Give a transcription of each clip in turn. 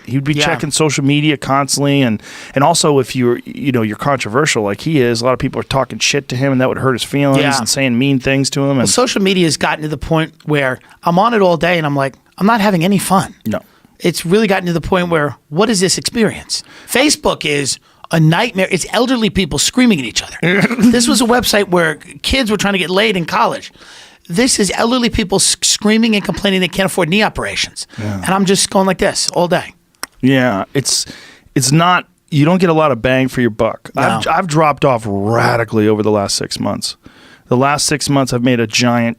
He'd be checking social media constantly, and also if you're controversial like he is, a lot of people are talking shit to him, and that would hurt his feelings and saying mean things to him. And well, social media has gotten to the point where I'm on it all day, and I'm like, I'm not having any fun. No. It's really gotten to the point where, what is this experience? Facebook is a nightmare. It's elderly people screaming at each other. This was a website where kids were trying to get laid in college. This is elderly people screaming and complaining they can't afford knee operations. Yeah. And I'm just going like this all day. Yeah, it's not, you don't get a lot of bang for your buck. No. I've dropped off radically over the last 6 months. The last 6 months I've made a giant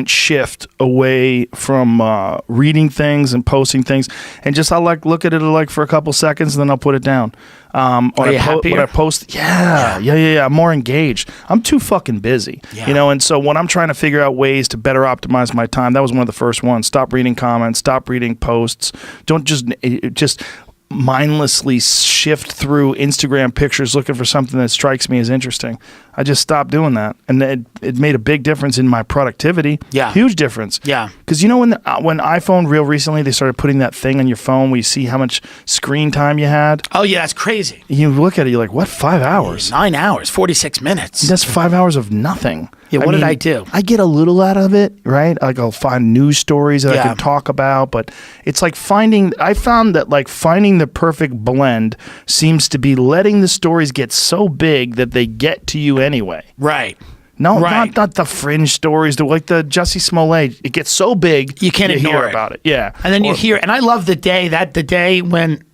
shift away from reading things and posting things, and just I'll look at it for a couple seconds and then I'll put it down. Are you happier? When I post, yeah, I'm more engaged. I'm too fucking busy, and so when I'm trying to figure out ways to better optimize my time, that was one of the first ones. Stop reading comments, stop reading posts. Don't just mindlessly shift through Instagram pictures looking for something that strikes me as interesting. I just stopped doing that, and it made a big difference in my productivity. Yeah, huge difference. Yeah, because when iPhone real recently they started putting that thing on your phone where you see how much screen time you had. Oh yeah, that's crazy. You look at it, you're like, what? 5 hours? 9 hours, 46 minutes. That's 5 hours of nothing. Yeah, what did I do? I get a little out of it, right? Like I'll find news stories that I can talk about, but it's like I found that finding the perfect blend seems to be letting the stories get so big that they get to you anyway. Right. No, not the fringe stories, like the Jussie Smollett. It gets so big you can't ignore hear about it. Yeah. And then you hear, and I love the day when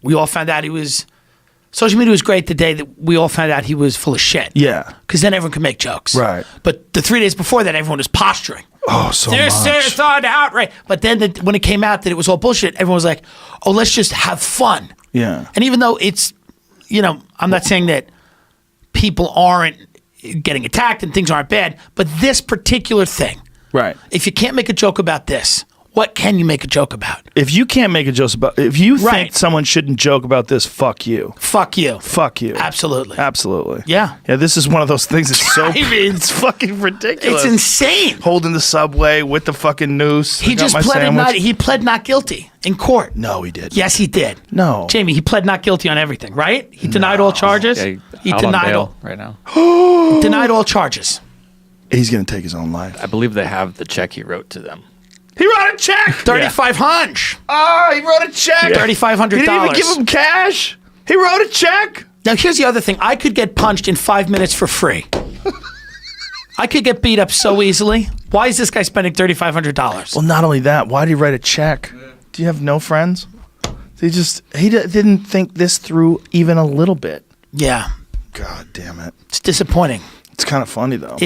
we all found out he was. Social media was great the day that we all found out he was full of shit. Yeah. Because then everyone could make jokes. Right. But the 3 days before that, everyone was posturing. Oh, so much. There's an outright. But then when it came out that it was all bullshit, everyone was like, oh, let's just have fun. Yeah. And even though it's, I'm not saying that people aren't getting attacked and things aren't bad, but this particular thing. Right. If you can't make a joke about this, what can you make a joke about? If you can't make a joke about, if you think someone shouldn't joke about this, fuck you. Fuck you. Fuck you. Absolutely. Absolutely. Yeah. Yeah, this is one of those things that's so, it's fucking ridiculous. It's insane. Holding the subway with the fucking noose. He just pled not guilty in court. No, he did. Yes, he did. No. Jamie, he pled not guilty on everything, right? He denied all charges. Yeah, he out denied on bail all right now. denied all charges. He's going to take his own life. I believe they have the check he wrote to them. He wrote a check. $3,500. Oh, he wrote a check. $3,500. He didn't even give him cash. He wrote a check. Now, here's the other thing. I could get punched in 5 minutes for free. I could get beat up so easily. Why is this guy spending $3,500? Well, not only that, why did he write a check? Do you have no friends? He didn't think this through even a little bit. Yeah. God damn it. It's disappointing. It's kind of funny, though.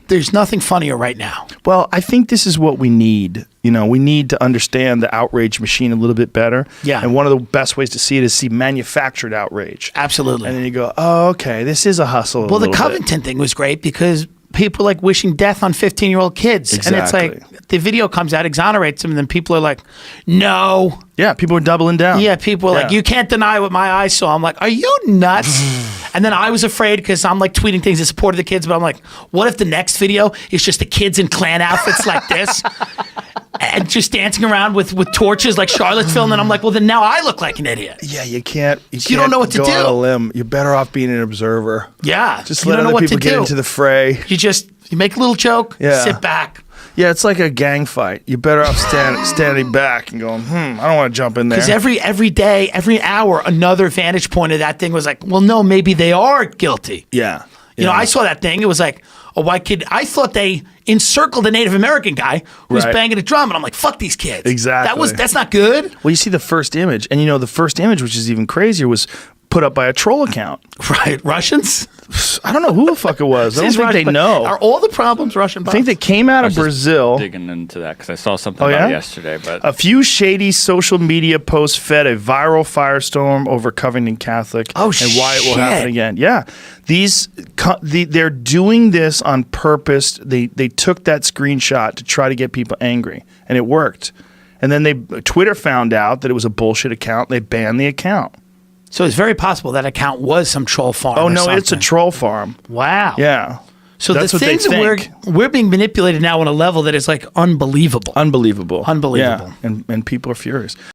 There's nothing funnier right now. Well, I think this is what we need. We need to understand the outrage machine a little bit better. Yeah. And one of the best ways to see it is see manufactured outrage. Absolutely. And then you go, oh, okay, this is a hustle. Well, the Covington thing was great because people are wishing death on 15-year-old kids. Exactly. And it's the video comes out, exonerates them, and then people are like, no. Yeah, people are doubling down. Yeah, people are like, you can't deny what my eyes saw. I'm like, are you nuts? And then I was afraid because I'm tweeting things in support of the kids, but I'm like, what if the next video is just the kids in Klan outfits like this? And just dancing around with torches like Charlottesville, and then I'm like, well, then now I look like an idiot. Yeah, you can't. You don't know what to go do. On a limb. You're better off being an observer. Yeah, just let other people get into the fray. You make a little joke. Yeah. Sit back. Yeah, it's like a gang fight. You're better off standing back and going, I don't want to jump in there. Because every day, every hour, another vantage point of that thing was like, well, no, maybe they are guilty. Yeah. I saw that thing. It was like a white kid. I thought they encircled a Native American guy who was banging a drum, and I'm like, fuck these kids. Exactly. That's not good. Well, you see the first image, and the first image, which is even crazier, was put up by a troll account. Right. Russians? I don't know who the fuck it was. I don't think they know. Are all the problems Russian bots? I think they came out of Brazil. Digging into that because I saw something about it yesterday. But a few shady social media posts fed a viral firestorm over Covington Catholic. Oh, and why it will happen again. Yeah. They're doing this on purpose. They took that screenshot to try to get people angry, and it worked. And then Twitter found out that it was a bullshit account. They banned the account. So it's very possible that account was some troll farm. Oh, no, it's a troll farm. Wow. Yeah. So that's the things that we're being manipulated now on a level that is unbelievable. Unbelievable. Unbelievable. Yeah. And people are furious.